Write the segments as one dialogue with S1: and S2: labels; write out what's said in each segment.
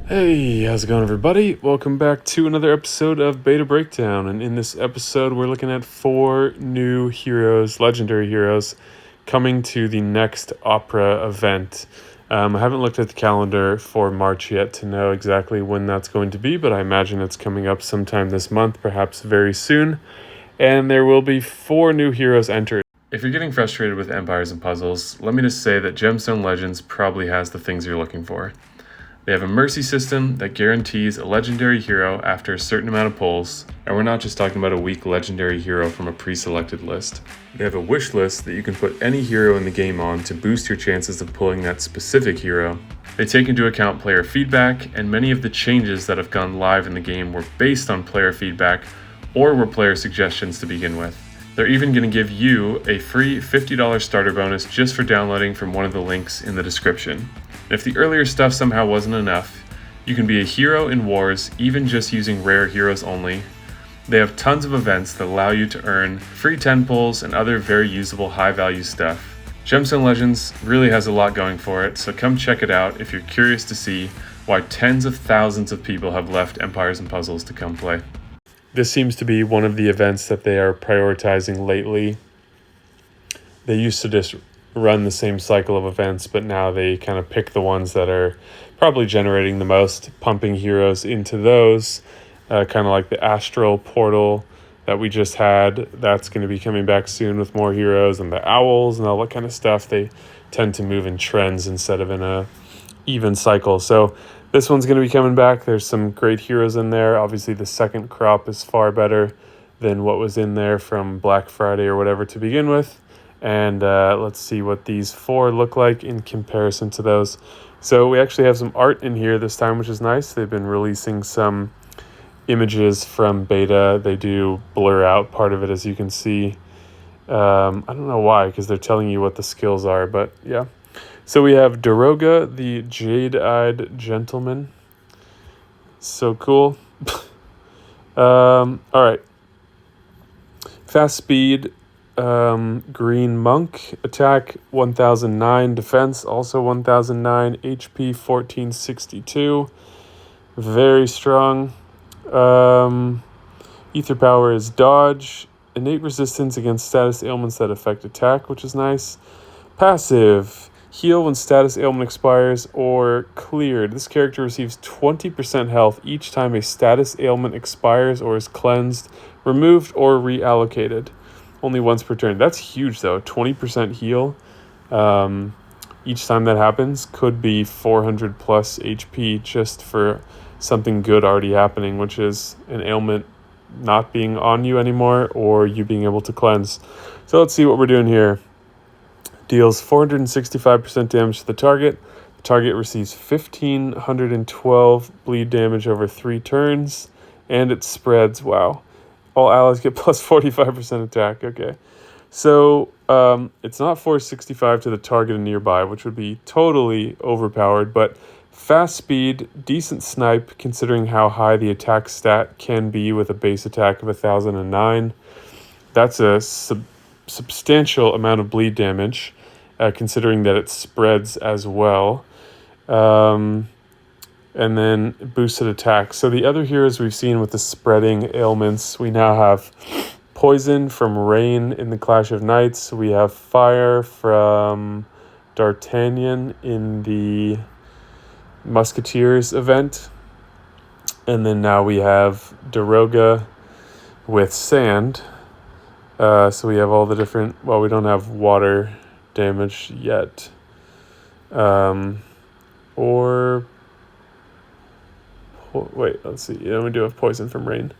S1: Hey, how's it going, everybody? Welcome back to another episode of Beta Breakdown. And in this episode, we're looking at 4 new heroes, legendary heroes, coming to the next Opera event. I haven't looked at the calendar for March yet to know exactly when that's going to be, but I imagine it's coming up sometime this month, perhaps very soon. And there will be 4 new heroes entered. If you're getting frustrated with Empires and Puzzles, let me just say that Gemstone Legends probably has the things you're looking for. They have a mercy system that guarantees a legendary hero after a certain amount of pulls, and we're not just talking about a weak legendary hero from a pre-selected list. They have a wish list that you can put any hero in the game on to boost your chances of pulling that specific hero. They take into account player feedback, and many of the changes that have gone live in the game were based on player feedback or were player suggestions to begin with. They're even going to give you a free $50 starter bonus just for downloading from one of the links in the description. If the earlier stuff somehow wasn't enough, you can be a hero in Wars even just using rare heroes only. They have tons of events that allow you to earn free 10 pulls and other very usable high value stuff. Gemstone Legends really has a lot going for it, so come check it out if you're curious to see why tens of thousands of people have left Empires and Puzzles to come play. This seems to be one of the events that they are prioritizing lately. They used to just run the same cycle of events, but now they kind of pick the ones that are probably generating the most, pumping heroes into those, kind of like the Astral Portal that we just had. That's going to be coming back soon with more heroes, and the Owls and all that kind of stuff. They tend to move in trends instead of in a even cycle. So this one's going to be coming back. There's some great heroes in there. Obviously the second crop is far better than what was in there from Black Friday or whatever to begin with. And let's see what these 4 look like in comparison to those. So we actually have some art in here this time, which is nice. They've been releasing some images from beta. They do blur out part of it, as you can see. I don't know why, because they're telling you what the skills are, but yeah. So we have Daroga, the Jade-Eyed Gentleman. So cool. All right. Fast speed. Green Monk, attack 1009, defense also 1009, HP 1462, very strong. Ether power is dodge, innate resistance against status ailments that affect attack, which is nice. Passive, heal when status ailment expires or cleared. This character receives 20% health each time a status ailment expires or is cleansed, removed, or reallocated. Only once per turn. That's huge, though. 20% heal. Each time that happens could be 400 plus HP just for something good already happening, which is an ailment not being on you anymore or you being able to cleanse. So let's see what we're doing here. Deals 465% damage to the target. The target receives 1,512 bleed damage over 3 turns, and it spreads. Wow. All allies get plus 45% attack. Okay. So it's not 465 to the target and nearby, which would be totally overpowered, but fast speed, decent snipe, considering how high the attack stat can be with a base attack of 1009. That's a substantial amount of bleed damage, considering that it spreads as well. And then boosted attack. So the other heroes we've seen with the spreading ailments, we now have poison from Rain in the Clash of Knights. We have fire from D'Artagnan in the Musketeers event. And then now we have Daroga with sand. So we have all the different, well, we don't have water damage yet. Wait, let's see. Yeah, we do have poison from Rain.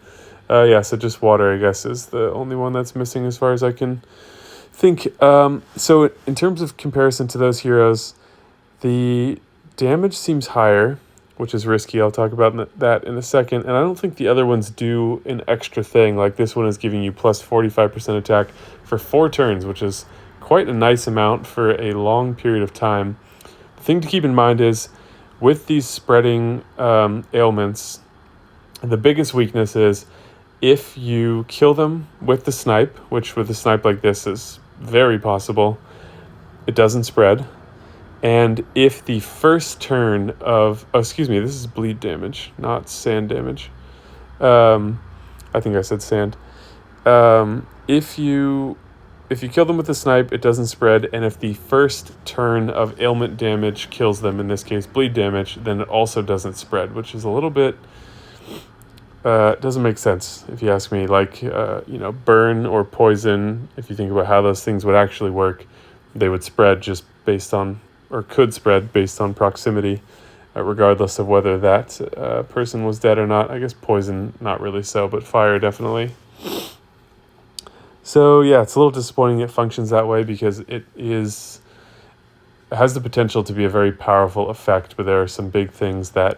S1: So just water, I guess, is the only one that's missing as far as I can think. So in terms of comparison to those heroes, the damage seems higher, which is risky. I'll talk about that in a second. And I don't think the other ones do an extra thing. Like this one is giving you plus 45% attack for 4 turns, which is quite a nice amount for a long period of time. The thing to keep in mind is, with these spreading ailments, the biggest weakness is if you kill them with the snipe, which with a snipe like this is very possible, it doesn't spread. And if the first turn of... Oh, excuse me, this is bleed damage, not sand damage. I think I said sand. If you kill them with a snipe, it doesn't spread, and if the first turn of ailment damage kills them, in this case bleed damage, then it also doesn't spread, which is a little bit... doesn't make sense, if you ask me. Like, burn or poison, if you think about how those things would actually work, they would spread just based on, or could spread based on proximity, regardless of whether that person was dead or not. I guess poison, not really so, but fire, definitely. So, yeah, it's a little disappointing it functions that way because it has the potential to be a very powerful effect, but there are some big things that...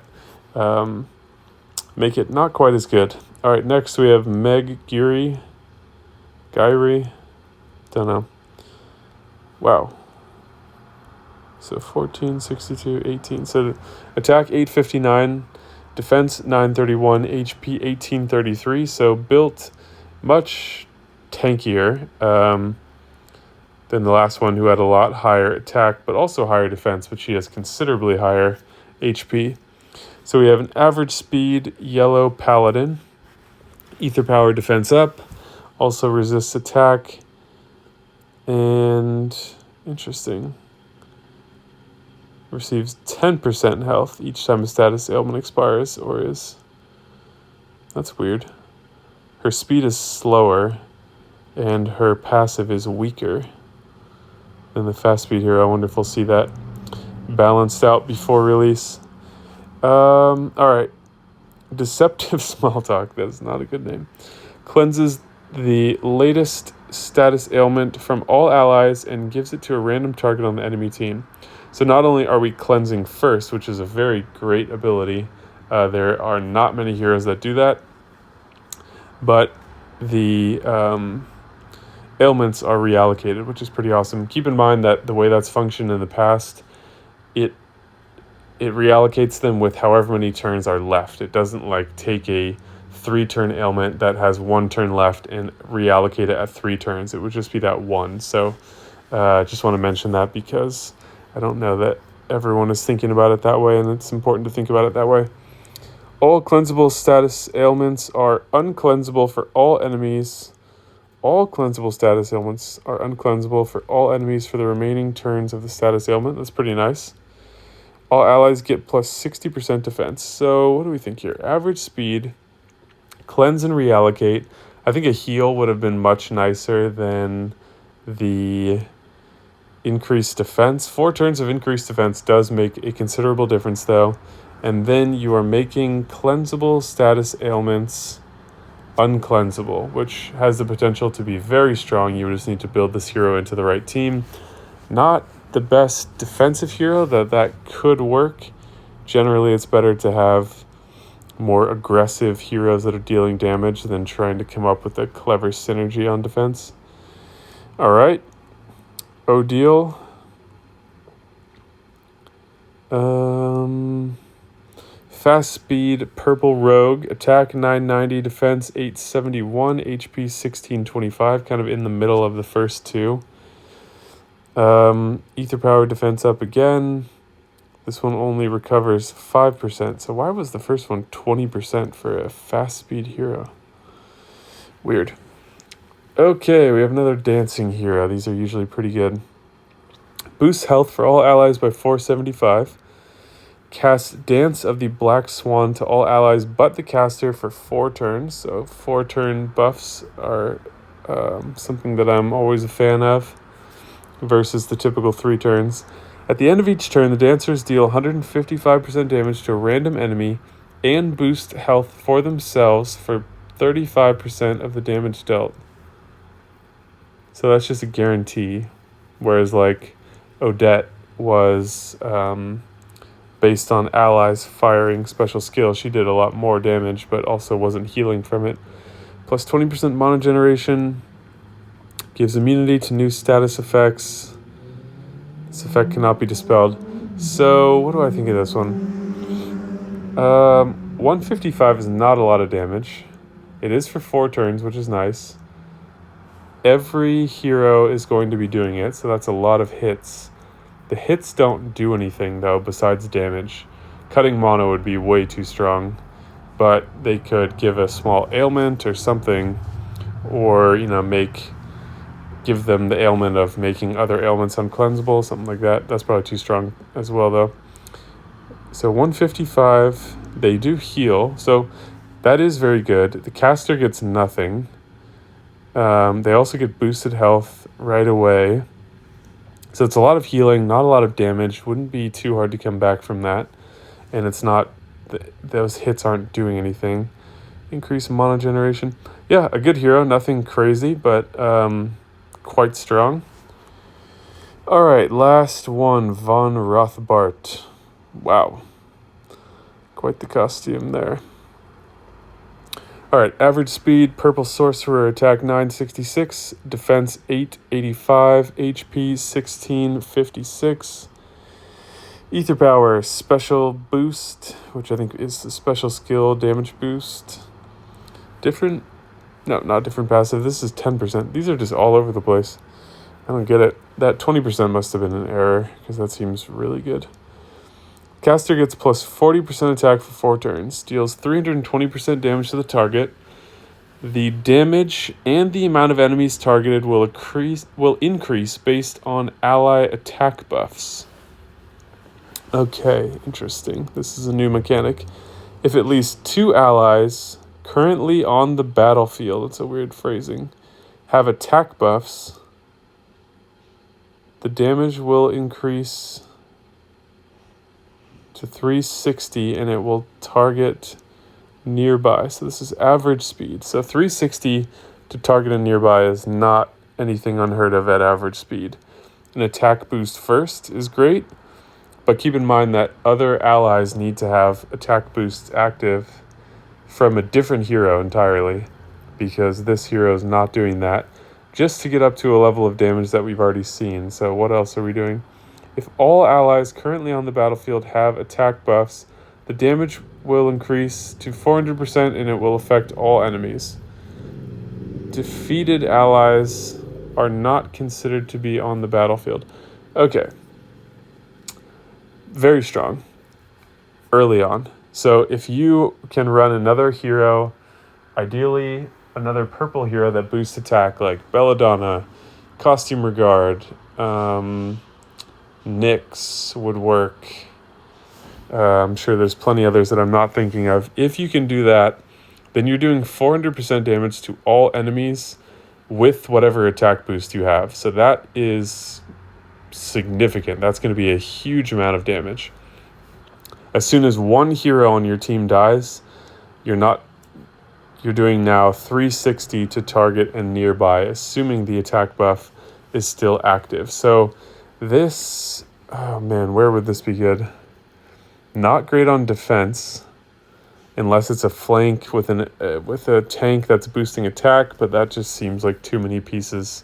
S1: make it not quite as good. All right, next we have Meg Gyri. Don't know. Wow. So 14, 62, 18. So attack 859, defense 931, HP 1833. So built much tankier than the last one, who had a lot higher attack, but also higher defense, but she has considerably higher HP. So we have an average speed yellow paladin, ether power, defense up, also resists attack, and interesting, receives 10% health each time a status ailment expires or is... That's weird. Her speed is slower, and her passive is weaker than the fast speed hero. I wonder if we'll see that balanced out before release. All right. Deceptive Small Talk. That's not a good name. Cleanses the latest status ailment from all allies and gives it to a random target on the enemy team. So not only are we cleansing first, which is a very great ability, there are not many heroes that do that, but the ailments are reallocated, which is pretty awesome. Keep in mind that the way that's functioned in the past, it reallocates them with however many turns are left. It doesn't like take a 3-turn ailment that has 1 turn left and reallocate it at 3 turns. It would just be that one. So just want to mention that because I don't know that everyone is thinking about it that way, and it's important to think about it that way. All cleansable status ailments are uncleansable for all enemies. All cleansable status ailments are uncleansable for all enemies for the remaining turns of the status ailment. That's pretty nice. All allies get plus 60% defense. So what do we think here? Average speed, cleanse and reallocate. I think a heal would have been much nicer than the increased defense. 4 turns of increased defense does make a considerable difference though. And then you are making cleansable status ailments uncleansable, which has the potential to be very strong. You just need to build this hero into the right team. Not the best defensive hero that could work. Generally, it's better to have more aggressive heroes that are dealing damage than trying to come up with a clever synergy on defense. All right. Odile. Fast speed purple rogue, attack 990, defense 871, HP 1625, kind of in the middle of the first two. Ether power, defense up again. This one only recovers 5%. So why was the first one 20% for a fast speed hero? Weird. Okay, we have another dancing hero. These are usually pretty good. Boosts health for all allies by 475. Casts Dance of the Black Swan to all allies but the caster for 4 turns. So 4-turn buffs are something that I'm always a fan of versus the typical 3 turns. At the end of each turn, the dancers deal 155% damage to a random enemy and boost health for themselves for 35% of the damage dealt. So that's just a guarantee. Whereas like Odette was based on allies firing special skill. She did a lot more damage, but also wasn't healing from it. Plus 20% mana generation. Gives immunity to new status effects. This effect cannot be dispelled. So, what do I think of this one? 155 is not a lot of damage. It is for 4 turns, which is nice. Every hero is going to be doing it, so that's a lot of hits. The hits don't do anything, though, besides damage. Cutting mono would be way too strong, but they could give a small ailment or something, or, give them the ailment of making other ailments uncleansable, something like that. That's probably too strong as well, though. So 155, they do heal, so that is very good. The caster gets nothing. They also get boosted health right away. So it's a lot of healing, not a lot of damage. Wouldn't be too hard to come back from that. And it's not, those hits aren't doing anything. Increase mono generation. Yeah, a good hero, nothing crazy, but quite strong. All right, last one, Von Rothbart. Wow. Quite the costume there. All right, average speed, purple sorcerer, attack 966, defense 885, HP 1656. Ether power, special boost, which I think is the special skill damage boost. Not different passive. This is 10%. These are just all over the place. I don't get it. That 20% must have been an error, because that seems really good. Caster gets plus 40% attack for 4 turns. Deals 320% damage to the target. The damage and the amount of enemies targeted will increase based on ally attack buffs. Okay, interesting. This is a new mechanic. If at least 2 allies currently on the battlefield, it's a weird phrasing, have attack buffs, the damage will increase to 360 and it will target nearby. So this is average speed. So 360 to target a nearby is not anything unheard of at average speed. An attack boost first is great, but keep in mind that other allies need to have attack boosts active from a different hero entirely, because this hero is not doing that, just to get up to a level of damage that we've already seen. So what else are we doing? If all allies currently on the battlefield have attack buffs, the damage will increase to 400% and it will affect all enemies. Defeated allies are not considered to be on the battlefield. Okay. Very strong. Early on. So if you can run another hero, ideally another purple hero that boosts attack, like Belladonna, Costume Regard, Nyx would work. I'm sure there's plenty others that I'm not thinking of. If you can do that, then you're doing 400% damage to all enemies with whatever attack boost you have. So that is significant. That's going to be a huge amount of damage. As soon as one hero on your team dies, you're doing now 360 to target and nearby, assuming the attack buff is still active. So this, oh man, where would this be good? Not great on defense, unless it's a flank with a tank that's boosting attack, but that just seems like too many pieces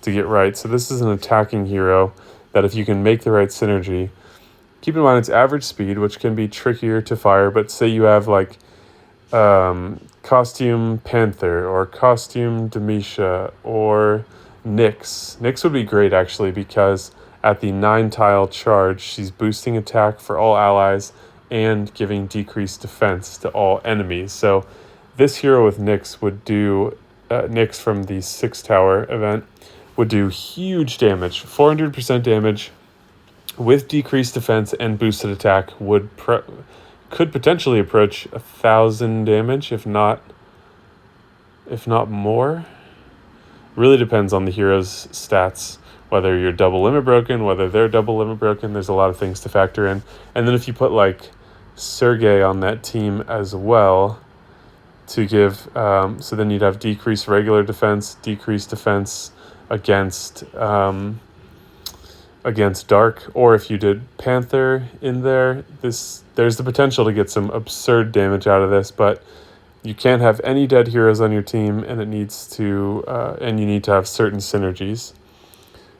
S1: to get right. So this is an attacking hero that if you can make the right synergy, keep in mind it's average speed, which can be trickier to fire, but say you have like Costume Panther or Costume Demetia or Nyx. Nyx would be great actually, because at the 9-tile charge, she's boosting attack for all allies and giving decreased defense to all enemies. So this hero with Nyx would do, Nyx from the 6-tower event, would do huge damage. 400% damage with decreased defense and boosted attack could potentially approach 1,000 damage, if not more. Really depends on the hero's stats, whether you're double limit broken, whether they're double limit broken. There's a lot of things to factor in. And then if you put like Sergei on that team as well to give, so then you'd have decreased regular defense, decreased defense against Dark, or if you did Panther in there, there's the potential to get some absurd damage out of this, but you can't have any dead heroes on your team, and and you need to have certain synergies.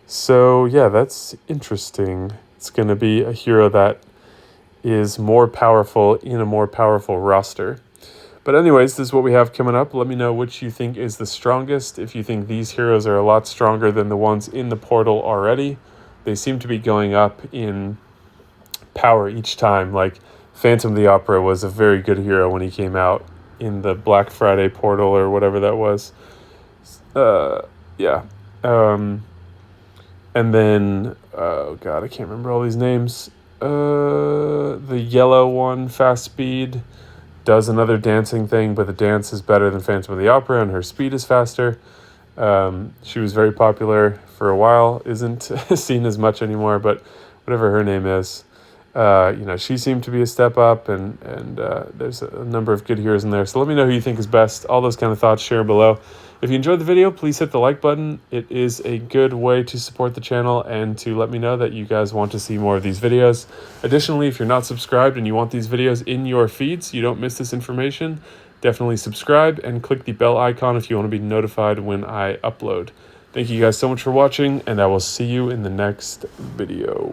S1: So yeah, that's interesting. It's going to be a hero that is more powerful in a more powerful roster. But anyways, this is what we have coming up. Let me know which you think is the strongest. If you think these heroes are a lot stronger than the ones in the portal already, they seem to be going up in power each time. Like Phantom of the Opera was a very good hero when he came out in the Black Friday portal or whatever that was. Yeah. And then, oh god, I can't remember all these names. The yellow one, Fast Speed, does another dancing thing, but the dance is better than Phantom of the Opera, and her speed is faster. She was very popular for a while, isn't seen as much anymore, but whatever her name is, she seemed to be a step up, and there's a number of good heroes in there. So let me know who you think is best. All those kind of thoughts, share below. If you enjoyed the video, please hit the like button. It is a good way to support the channel and to let me know that you guys want to see more of these videos. Additionally, if you're not subscribed and you want these videos in your feeds, so you don't miss this information, definitely subscribe and click the bell icon if you want to be notified when I upload. Thank you guys so much for watching, and I will see you in the next video.